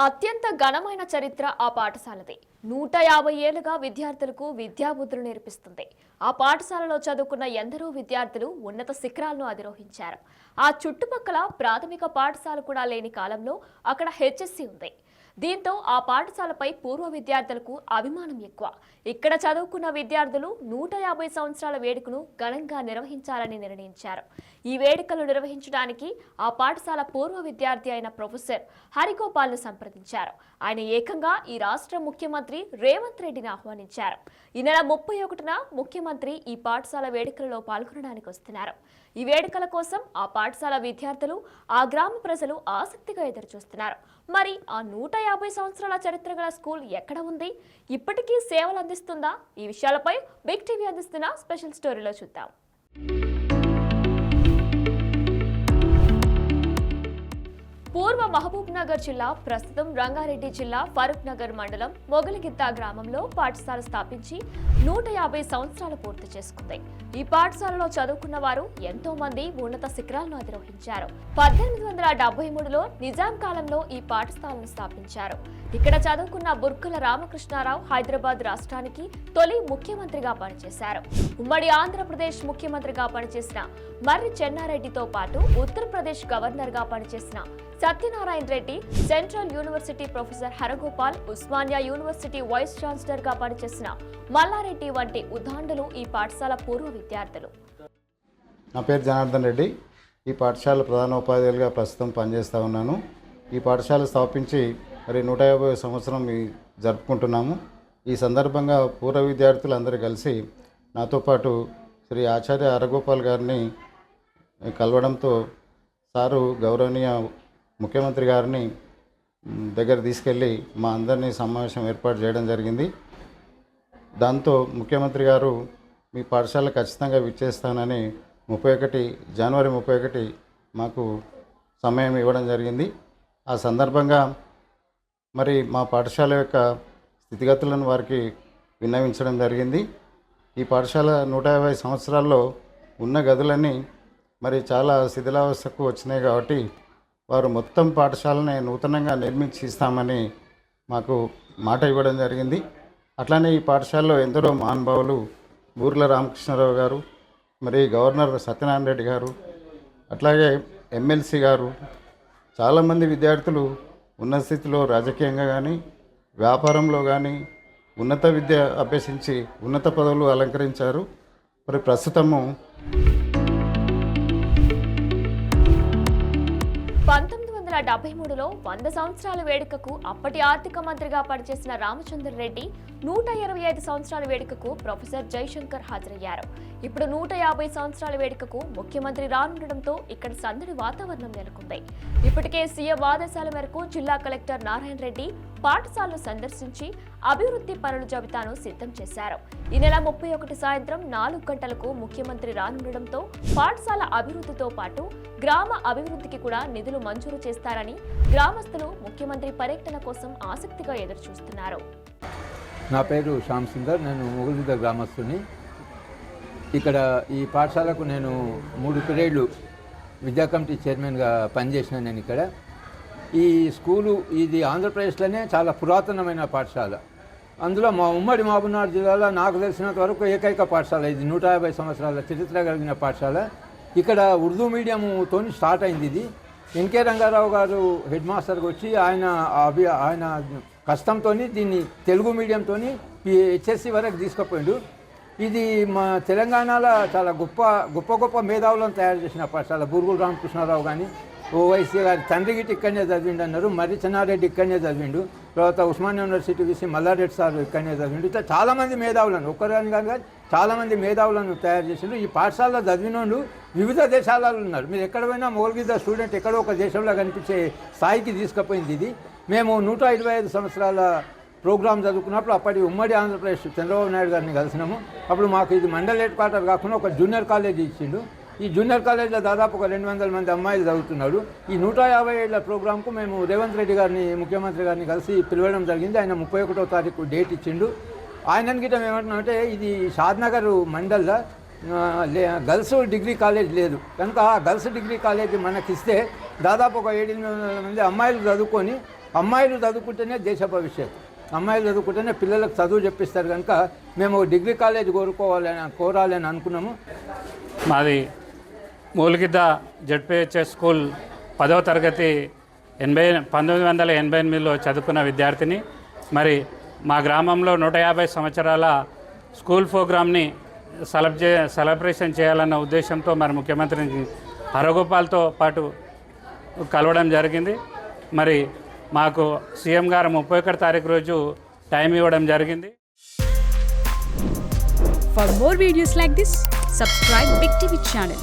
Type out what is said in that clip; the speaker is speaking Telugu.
అత్యంత ఘనమైన చరిత్ర ఆ పాఠశాలది. 150 ఏళ్లుగా విద్యార్థులకు విద్యాబుద్ధులు నేర్పిస్తుంది. ఆ పాఠశాలలో చదువుకున్న ఎందరో విద్యార్థులు ఉన్నత శిఖరాలను అధిరోహించారు. ఆ చుట్టుపక్కల ప్రాథమిక పాఠశాల కూడా లేని కాలంలో అక్కడ హెచ్ఎస్సి ఉంది. దీంతో ఆ పాఠశాలపై పూర్వ విద్యార్థులకు అభిమానం ఎక్కువ. ఇక్కడ చదువుకున్న విద్యార్థులు 150 సంవత్సరాల వేడుకను ఘనంగా నిర్వహించాలని నిర్ణయించారు. ఈ వేడుకలు నిర్వహించడానికి ఆ పాఠశాల పూర్వ విద్యార్థి అయిన ప్రొఫెసర్ హరిగోపాల్ను సంప్రదించారు. ఆయన ఏకంగా ఈ రాష్ట్ర ముఖ్యమంత్రి రేవంత్ రెడ్డిని ఆహ్వానించారు. ఈ నెల 31న ముఖ్యమంత్రి ఈ పాఠశాల వేడుకలలో పాల్గొనడానికి వస్తున్నారు. ఈ వేడుకల కోసం ఆ పాఠశాల విద్యార్థులు, ఆ గ్రామ ప్రజలు ఆసక్తిగా ఎదురుచూస్తున్నారు. మరి ఆ 150 సంవత్సరాల చరిత్ర గల స్కూల్ ఎక్కడ ఉంది? ఇప్పటికీ సేవలు అందిస్తుందా? ఈ విషయాలపై బిగ్ టీవీ అందిస్తున్న స్పెషల్ స్టోరీలో చూద్దాం. పూర్వ మహబూబ్ నగర్ జిల్లా, ప్రస్తుతం రంగారెడ్డి జిల్లా ఫరూక్ నగర్ మండలం మొగలిగిద్ద గ్రామంలో పాఠశాల స్థాపించి 150 సంవత్సరాలు పూర్తి చేసుకుంది. ఈ పాఠశాలలో చదువుకున్న వారు ఎంతో మంది ఉన్నత శిఖరాలను అధిరోహించారు. 1873లో నిజాం కాలంలో ఈ పాఠశాలను స్థాపించారు. ఇక్కడ చదువుకున్న బుర్కుల రామకృష్ణారావు హైదరాబాద్ రాష్ట్రానికి తొలి ముఖ్యమంత్రిగా పనిచేశారు. ఉమ్మడి ఆంధ్రప్రదేశ్ ముఖ్యమంత్రిగా పనిచేసిన మర్రి చెన్నారెడ్డితో పాటు ఉత్తరప్రదేశ్ గవర్నర్ గా పనిచేసిన Satyanarayana Reddy, central university professor Haragopal, Osmania university vice chancellor గా పనిచేసిన మల్లారెడ్డి వంటి ఉదాండులు ఈ పాఠశాల పూర్వ విద్యార్థులు. నా పేరు జనార్దన్ రెడ్డి. ఈ పాఠశాల ప్రధానోపాధ్యాయులుగా ప్రస్తుతం పనిచేస్తూ ఉన్నాను. ఈ పాఠశాల స్థాపించి మరి 150 సంవత్సరం జరుపుకుంటున్నాము. ఈ సందర్భంగా పూర్వ విద్యార్థులు అందరూ కలిసి నాతో పాటు శ్రీ ఆచార్య హరగోపాల్ గారిని కలవడంతో సారు గౌరవనీయ ముఖ్యమంత్రి గారిని దగ్గర తీసుకెళ్ళి మా అందరినీ సమావేశం ఏర్పాటు చేయడం జరిగింది. దాంతో ముఖ్యమంత్రి గారు మీ పాఠశాల ఖచ్చితంగా విచ్చేస్తానని జనవరి 31 మాకు సమయం ఇవ్వడం జరిగింది. ఆ సందర్భంగా మరి మా పాఠశాల యొక్క స్థితిగతులను వారికి విన్నవించడం జరిగింది. ఈ పాఠశాల 150 సంవత్సరాల్లో ఉన్న గదులన్నీ మరి చాలా శిథిలావస్థకు వచ్చినాయి కాబట్టి వారు మొత్తం పాఠశాలని నూతనంగా నిర్మించి ఇస్తామని మాకు మాట ఇవ్వడం జరిగింది. అట్లానే ఈ పాఠశాలలో ఎందరో మహానుభావులు, బూర్ల రామకృష్ణారావు గారు, మరి గవర్నర్ సత్యనారాయణ రెడ్డి గారు, అట్లాగే ఎమ్మెల్సీ గారు, చాలామంది విద్యార్థులు ఉన్నత స్థితిలో రాజకీయంగా కానీ వ్యాపారంలో కానీ ఉన్నత విద్య అభ్యసించి ఉన్నత పదవులు అలంకరించారు. మరి ప్రస్తుతము 1973లో 100 సంవత్సరాల వేడుకకు అప్పటి ఆర్థిక మంత్రిగా పనిచేసిన రామచంద్ర రెడ్డి, 125 సంవత్సరాల వేడుకకు ప్రొఫెసర్ జయశంకర్ హాజరయ్యారు. ఇప్పుడు 150 సంవత్సరాల వేడుకకు ముఖ్యమంత్రి రానుండడంతో ఇక్కడ సందడి వాతావరణం నెలకొంది. ఇప్పటికే సీఎం ఆదేశాల మేరకు జిల్లా కలెక్టర్ నారాయణ రెడ్డి పాఠశాలను సందర్శించి అభివృద్ధి పనుల జాబితాను సిద్ధం చేశారు. ఈ నెల 31 సాయంత్రం 4 గంటలకు ముఖ్యమంత్రి రానుండడంతో పాఠశాల అభివృద్ధితో పాటు గ్రామ అభివృద్ధికి కూడా నిధులు మంజూరు చేస్తారని గ్రామస్తులు ముఖ్యమంత్రి పర్యటన కోసం ఆసక్తిగా ఎదురుచూస్తున్నారు. నా పేరు శ్యామ్ సుందర్. నేను మొగలిగిద్ద గ్రామస్తుని. ఇక్కడ ఈ పాఠశాలకు నేను 3 పీరియడ్లు విద్యా కమిటీ చైర్మన్గా పనిచేసిన. నేను ఇక్కడ ఈ స్కూలు ఇది ఆంధ్రప్రదేశ్లోనే చాలా పురాతనమైన పాఠశాల. అందులో మా ఉమ్మడి మహబూబ్నగర్ జిల్లాలో నాకు తెలిసినంత వరకు ఏకైక పాఠశాల ఇది. 150 సంవత్సరాల చరిత్ర కలిగిన పాఠశాల. ఇక్కడ ఉర్దూ మీడియంతో స్టార్ట్ అయింది. ఇది ఎన్కే రంగారావు గారు హెడ్ మాస్టర్కి వచ్చి ఆయన కష్టంతో దీన్ని తెలుగు మీడియంతో హెచ్ఎస్సి వరకు తీసుకుపోయిండు. ఇది మా తెలంగాణలో చాలా గొప్ప మేధావులను తయారు చేసిన పాఠశాల. బూరుగుల రామకృష్ణారావు కానీ, ఓవైసీ గారి తండ్రి గిట్టి ఇక్కడనే చదివిండు అన్నారు. మర్రి చెన్నారెడ్డి ఇక్కడనే చదివిండు. తర్వాత Osmania university VC Malla Reddy sir ఇక్కడనే చదివిండు. ఇట్లా చాలామంది మేధావులను, ఒక్కరని కానీ చాలామంది మేధావులను తయారు చేసిండు. ఈ పాఠశాలలో చదివిన వాళ్ళు వివిధ దేశాలలో ఉన్నారు. మీరు ఎక్కడ పోయినా మొగలిగిద్ద స్టూడెంట్ ఎక్కడో ఒక దేశంలో కనిపించే స్థాయికి తీసుకుపోయింది ఇది. మేము 125 సంవత్సరాల ప్రోగ్రాం చదువుకున్నప్పుడు అప్పటి ఉమ్మడి ఆంధ్రప్రదేశ్ చంద్రబాబు నాయుడు గారిని కలిసినాము. అప్పుడు మాకు ఇది మండల్ హెడ్ క్వార్టర్ కాకుండా ఒక జూనియర్ కాలేజ్ ఇచ్చిండు. ఈ జూనియర్ కాలేజ్లో దాదాపు ఒక 200 మంది అమ్మాయిలు చదువుతున్నారు. ఈ 150 ఏళ్ల ప్రోగ్రాంకు మేము రేవంత్ రెడ్డి గారిని, ముఖ్యమంత్రి గారిని కలిసి పిలవడం జరిగింది. ఆయన 31వ తారీఖు డేట్ ఇచ్చిండు. ఆయన గిట్టం ఏమంటున్నామంటే ఇది షాద్నగర్ మండల్లో గర్ల్స్ డిగ్రీ కాలేజ్ లేదు కనుక ఆ గర్ల్స్ డిగ్రీ కాలేజ్ మనకిస్తే దాదాపు ఒక 700 మంది అమ్మాయిలు చదువుకొని అమ్మాయిలు చదువుకుంటేనే దేశ భవిష్యత్తు, అమ్మాయిలు చదువుకుంటేనే పిల్లలకు చదువు చెప్పిస్తారు కనుక మేము డిగ్రీ కాలేజ్ కోరాలని అనుకున్నాము. మాది మూలిగిద్ద జడ్పిహెచ్ఎస్ స్కూల్ 10వ తరగతి 1988లో చదువుకున్న విద్యార్థిని. మరి మా గ్రామంలో 150 సంవత్సరాల స్కూల్ ప్రోగ్రామ్ని సెలబ్రేషన్ చేయాలన్న ఉద్దేశంతో మరి ముఖ్యమంత్రి హరగోపాల్తో పాటు కలవడం జరిగింది. మరి మాకు సీఎం గారు 31 తారీఖు రోజు టైం ఇవ్వడం జరిగింది. For more videos like this, subscribe Big TV channel.